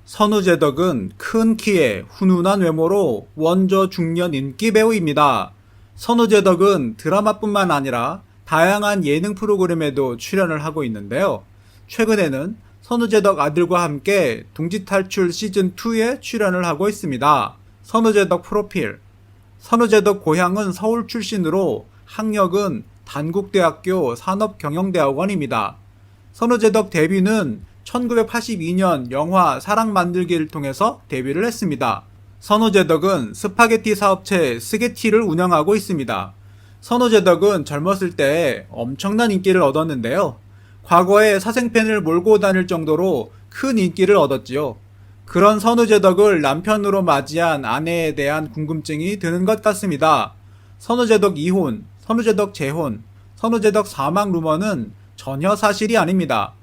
선우재덕은 큰 키에 훈훈한 외모로 원조 중년 인기 배우입니다. 선우재덕은 드라마뿐만 아니라 다양한 예능 프로그램에도 출연을 하고 있는데요. 최근에는 선우재덕 아들과 함께 동지탈출 시즌2에 출연을 하고 있습니다. 선우재덕 프로필. 선우재덕 고향은 서울 출신으로 학력은 단국대학교 산업경영대학원입니다. 선우재덕 데뷔는 1982년 영화 사랑 만들기를 통해서 데뷔를 했습니다. 선우재덕은 스파게티 사업체 스게티를 운영하고 있습니다. 선우재덕은 젊었을 때 엄청난 인기를 얻었는데요. 과거에 사생팬을 몰고 다닐 정도로 큰 인기를 얻었지요. 그런 선우재덕을 남편으로 맞이한 아내에 대한 궁금증이 드는 것 같습니다. 선우재덕 이혼, 선우재덕 재혼, 선우재덕 사망 루머는 전혀 사실이 아닙니다.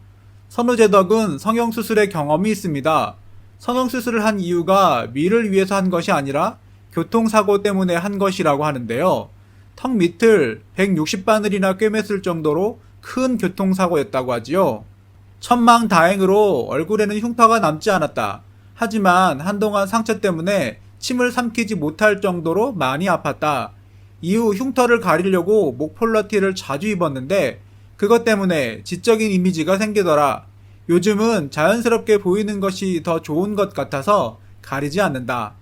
선우재덕은 성형수술의 경험이 있습니다. 성형수술을 한 이유가 미를 위해서 한 것이 아니라 교통사고 때문에 한 것이라고 하는데요. 턱 밑을 160바늘이나 꿰맸을 정도로 큰 교통사고였다고 하지요. 천망다행으로 얼굴에는 흉터가 남지 않았다. 하지만 한동안 상처 때문에 침을 삼키지 못할 정도로 많이 아팠다. 이후 흉터를 가리려고 목폴러티를 자주 입었는데 그것 때문에 지적인 이미지가 생기더라. 요즘은 자연스럽게 보이는 것이 더 좋은 것 같아서 가리지 않는다.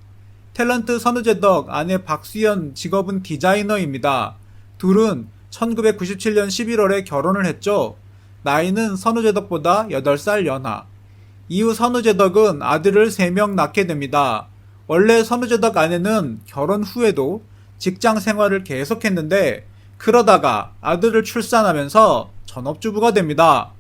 탤런트 선우재덕 아내 박수연 직업은 디자이너입니다. 둘은 1997년 11월에 결혼을 했죠. 나이는 선우재덕보다 8살 연하. 이후 선우재덕은 아들을 3명 낳게 됩니다. 원래 선우재덕 아내는 결혼 후에도 직장 생활을 계속했는데 그러다가 아들을 출산하면서 전업주부가 됩니다.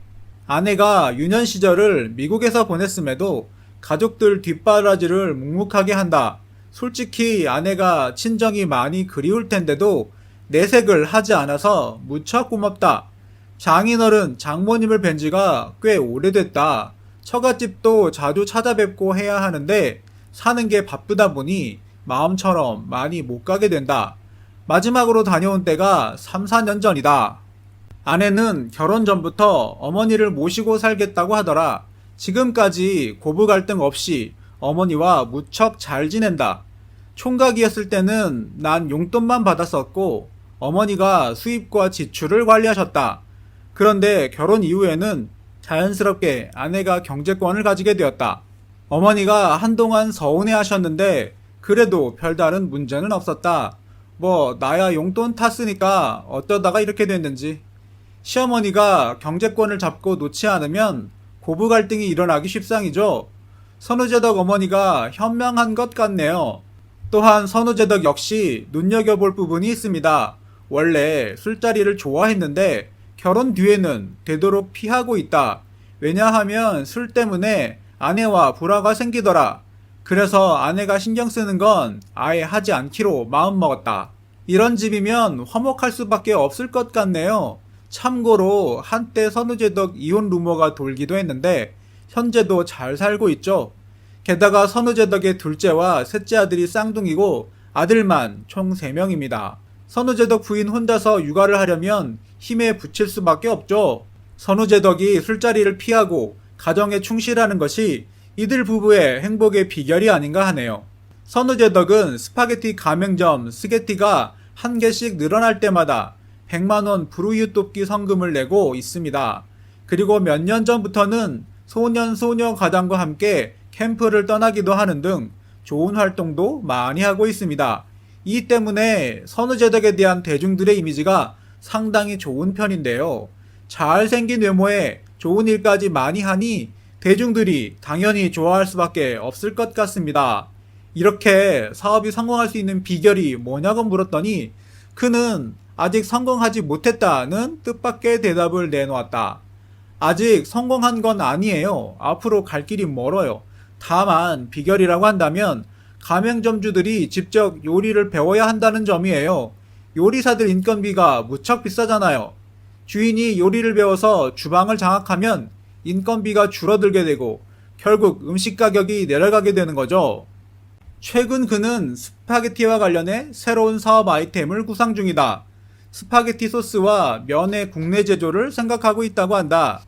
아내가 유년 시절을 미국에서 보냈음에도 가족들 뒷바라지를 묵묵하게 한다. 솔직히 아내가 친정이 많이 그리울 텐데도 내색을 하지 않아서 무척 고맙다. 장인어른 장모님을 뵌 지가 꽤 오래됐다. 처갓집도 자주 찾아뵙고 해야 하는데 사는 게 바쁘다 보니 마음처럼 많이 못 가게 된다. 마지막으로 다녀온 때가 3, 4년 전이다. 아내는 결혼 전부터 어머니를 모시고 살겠다고 하더라. 지금까지 고부 갈등 없이 어머니와 무척 잘 지낸다. 총각이었을 때는 난 용돈만 받았었고 어머니가 수입과 지출을 관리하셨다. 그런데 결혼 이후에는 자연스럽게 아내가 경제권을 가지게 되었다. 어머니가 한동안 서운해 하셨는데 그래도 별다른 문제는 없었다. 나야 용돈 탔으니까 어쩌다가 이렇게 됐는지. 시어머니가 경제권을 잡고 놓지 않으면 고부 갈등이 일어나기 십상이죠. 선우재덕 어머니가 현명한 것 같네요. 또한 선우재덕 역시 눈여겨볼 부분이 있습니다. 원래 술자리를 좋아했는데 결혼 뒤에는 되도록 피하고 있다. 왜냐하면 술 때문에 아내와 불화가 생기더라. 그래서 아내가 신경 쓰는 건 아예 하지 않기로 마음먹었다. 이런 집이면 화목할 수밖에 없을 것 같네요. 참고로 한때 선우재덕 이혼 루머가 돌기도 했는데 현재도 잘 살고 있죠. 게다가 선우재덕의 둘째와 셋째 아들이 쌍둥이고 아들만 총 3명입니다. 선우재덕 부인 혼자서 육아를 하려면 힘에 부칠 수밖에 없죠. 선우재덕이 술자리를 피하고 가정에 충실하는 것이 이들 부부의 행복의 비결이 아닌가 하네요. 선우재덕은 스파게티 가맹점 스게티가 한 개씩 늘어날 때마다 100만원 불우이웃 돕기 성금을 내고 있습니다. 그리고 몇 년 전부터는 소년 소녀 가장과 함께 캠프를 떠나기도 하는 등 좋은 활동도 많이 하고 있습니다. 이 때문에 선우재덕에 대한 대중들의 이미지가 상당히 좋은 편인데요. 잘생긴 외모에 좋은 일까지 많이 하니 대중들이 당연히 좋아할 수밖에 없을 것 같습니다. 이렇게 사업이 성공할 수 있는 비결이 뭐냐고 물었더니 그는 아직 성공하지 못했다는 뜻밖의 대답을 내놓았다. 아직 성공한 건 아니에요. 앞으로 갈 길이 멀어요. 다만 비결이라고 한다면 가맹점주들이 직접 요리를 배워야 한다는 점이에요. 요리사들 인건비가 무척 비싸잖아요. 주인이 요리를 배워서 주방을 장악하면 인건비가 줄어들게 되고 결국 음식 가격이 내려가게 되는 거죠. 최근 그는 스파게티와 관련해 새로운 사업 아이템을 구상 중이다. 스파게티 소스와 면의 국내 제조를 생각하고 있다고 한다.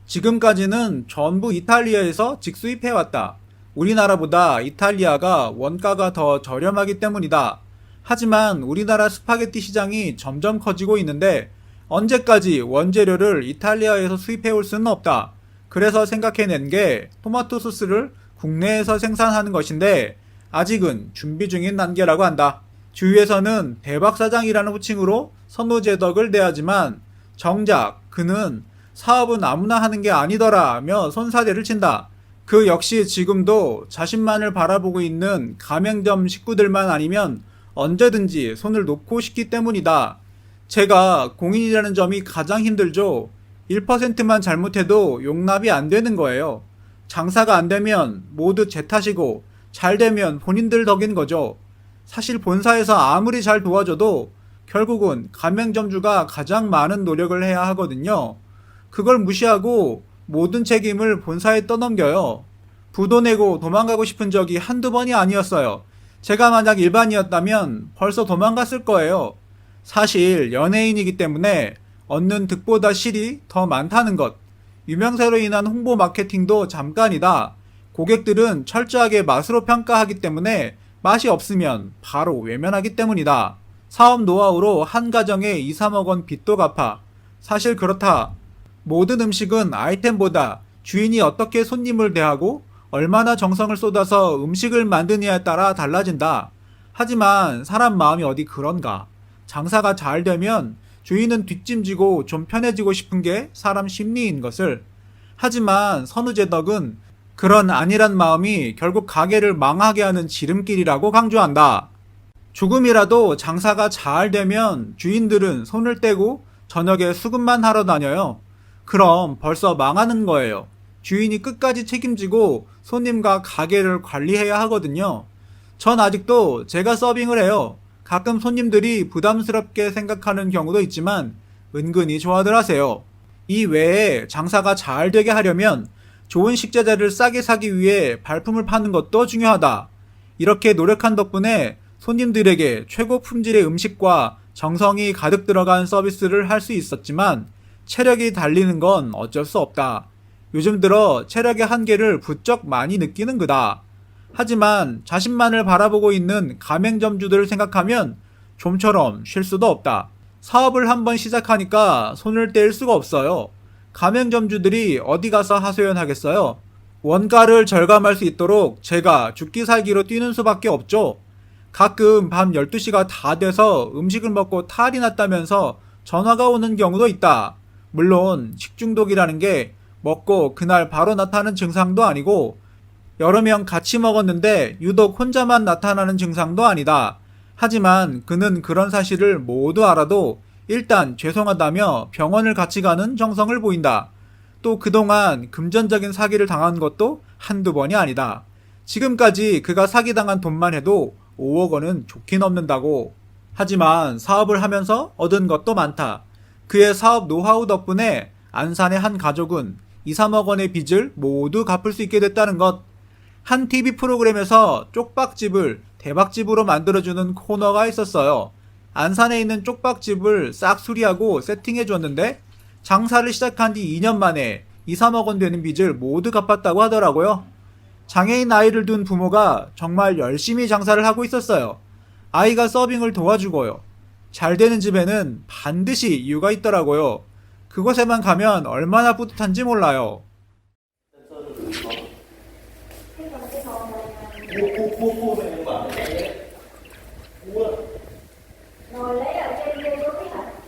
지금까지는 전부 이탈리아에서 직수입해왔다. 우리나라보다 이탈리아가 원가가 더 저렴하기 때문이다. 하지만 우리나라 스파게티 시장이 점점 커지고 있는데 언제까지 원재료를 이탈리아에서 수입해 올 수는 없다. 그래서 생각해낸 게 토마토 소스를 국내에서 생산하는 것인데 아직은 준비 중인 단계라고 한다. 주위에서는 대박사장이라는 호칭으로 선후재덕을 대하지만 정작 그는 사업은 아무나 하는 게 아니더라며 손사래를 친다. 그 역시 지금도 자신만을 바라보고 있는 가맹점 식구들만 아니면 언제든지 손을 놓고 싶기 때문이다. 제가 공인이라는 점이 가장 힘들죠. 1%만 잘못해도 용납이 안 되는 거예요. 장사가 안 되면 모두 제 탓이고 잘 되면 본인들 덕인 거죠. 사실 본사에서 아무리 잘 도와줘도 결국은 가맹점주가 가장 많은 노력을 해야 하거든요. 그걸 무시하고 모든 책임을 본사에 떠넘겨요. 부도 내고 도망가고 싶은 적이 한두 번이 아니었어요. 제가 만약 일반이었다면 벌써 도망갔을 거예요. 사실 연예인이기 때문에 얻는 득보다 실이 더 많다는 것. 유명세로 인한 홍보 마케팅도 잠깐이다. 고객들은 철저하게 맛으로 평가하기 때문에 맛이 없으면 바로 외면하기 때문이다. 사업 노하우로 한 가정에 2, 3억 원 빚도 갚아. 사실 그렇다. 모든 음식은 아이템보다 주인이 어떻게 손님을 대하고 얼마나 정성을 쏟아서 음식을 만드느냐에 따라 달라진다. 하지만 사람 마음이 어디 그런가. 장사가 잘 되면 주인은 뒷짐지고 좀 편해지고 싶은 게 사람 심리인 것을. 하지만 선후재덕은 그런 안일한 마음이 결국 가게를 망하게 하는 지름길이라고 강조한다. 조금이라도 장사가 잘 되면 주인들은 손을 떼고 저녁에 수급만 하러 다녀요. 그럼 벌써 망하는 거예요. 주인이 끝까지 책임지고 손님과 가게를 관리해야 하거든요. 전 아직도 제가 서빙을 해요. 가끔 손님들이 부담스럽게 생각하는 경우도 있지만 은근히 좋아들 하세요. 이 외에 장사가 잘 되게 하려면 좋은 식재재를 싸게 사기 위해 발품을 파는 것도 중요하다. 이렇게 노력한 덕분에 손님들에게 최고 품질의 음식과 정성이 가득 들어간 서비스를 할 수 있었지만 체력이 달리는 건 어쩔 수 없다. 요즘 들어 체력의 한계를 부쩍 많이 느끼는 거다. 하지만 자신만을 바라보고 있는 가맹점주들을 생각하면 좀처럼 쉴 수도 없다. 사업을 한번 시작하니까 손을 뗄 수가 없어요. 가맹점주들이 어디 가서 하소연하겠어요? 원가를 절감할 수 있도록 제가 죽기 살기로 뛰는 수밖에 없죠. 가끔 밤 12시가 다 돼서 음식을 먹고 탈이 났다면서 전화가 오는 경우도 있다. 물론 식중독이라는 게 먹고 그날 바로 나타나는 증상도 아니고 여러 명 같이 먹었는데 유독 혼자만 나타나는 증상도 아니다. 하지만 그는 그런 사실을 모두 알아도 일단 죄송하다며 병원을 같이 가는 정성을 보인다. 또 그동안 금전적인 사기를 당한 것도 한두 번이 아니다. 지금까지 그가 사기당한 돈만 해도 5억 원은 좋긴 없는다고. 하지만 사업을 하면서 얻은 것도 많다. 그의 사업 노하우 덕분에 안산의 한 가족은 2, 3억 원의 빚을 모두 갚을 수 있게 됐다는 것. 한 TV 프로그램에서 쪽박집을 대박집으로 만들어주는 코너가 있었어요. 안산에 있는 쪽박집을 싹 수리하고 세팅해 줬는데 장사를 시작한 지 2년 만에 2, 3억 원 되는 빚을 모두 갚았다고 하더라고요. 장애인 아이를 둔 부모가 정말 열심히 장사를 하고 있었어요. 아이가 서빙을 도와주고요. 잘 되는 집에는 반드시 이유가 있더라고요. 그곳에만 가면 얼마나 뿌듯한지 몰라요. Ngồi lấy ở trên kia xuống đi hả?